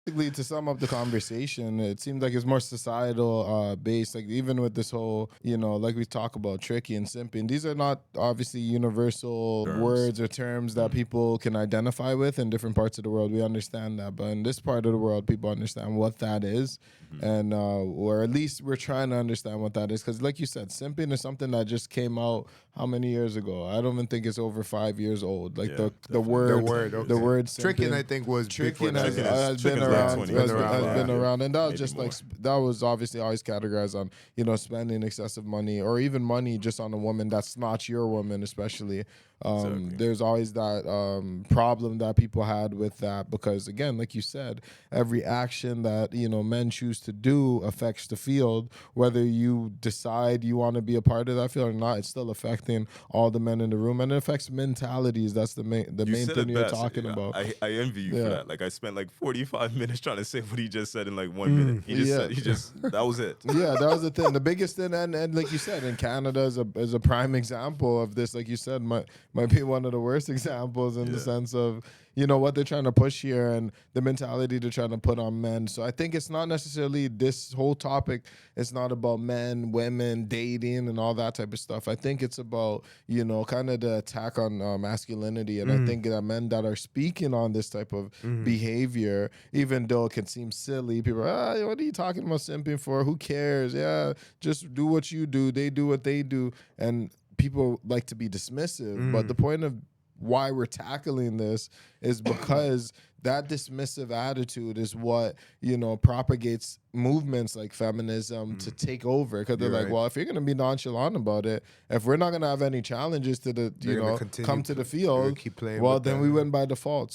Basically, to sum up the conversation, it seems like it's more societal based. Like even with this whole, like we talk about tricky and simping, these are not obviously universal words or terms that people can identify with in different parts of the world. We understand that, but in this part of the world, people understand what that is, and or at least we're trying to understand what that is. Because, like you said, simping is something that just came out how many years ago? I don't even think it's over 5 years old. Like the word, the word simping. Tricking, I think, was Tricking before has, that. has been Tricking around, like 20 has years ago. been Yeah. around, and that was Maybe just more. that was obviously always categorized on spending excessive money or even money just on a woman that's not your woman, especially. Exactly. There's always that problem that people had with that because again, like you said, every action that men choose to do affects the field. Whether you decide you want to be a part of that field or not, it's still affecting all the men in the room, and it affects mentalities. That's the main said thing it you're best. talking about. I envy you for Yeah. that. Like I spent like 45 minutes trying to say what he just said in like 1 minute. He just that was it. Yeah, that was the thing. The biggest thing, and like you said, in Canada is a prime example of this. Like you said, might be one of the worst examples in the sense of what they're trying to push here and the mentality they're trying to put on men. So I think it's not necessarily this whole topic. It's not about men, women, dating, and all that type of stuff. I think it's about kind of the attack on masculinity, and I think that men that are speaking on this type of behavior, even though it can seem silly, people are, what are you talking about simping for? Who cares? Yeah, just do what you do. They do what they do, and people like to be dismissive. But the point of why we're tackling this is because that dismissive attitude is what propagates movements like feminism to take over, because they're like, well, if you're going to be nonchalant about it, if we're not going to have any challenges to the come to the field, keep playing well, with then that. we win by default.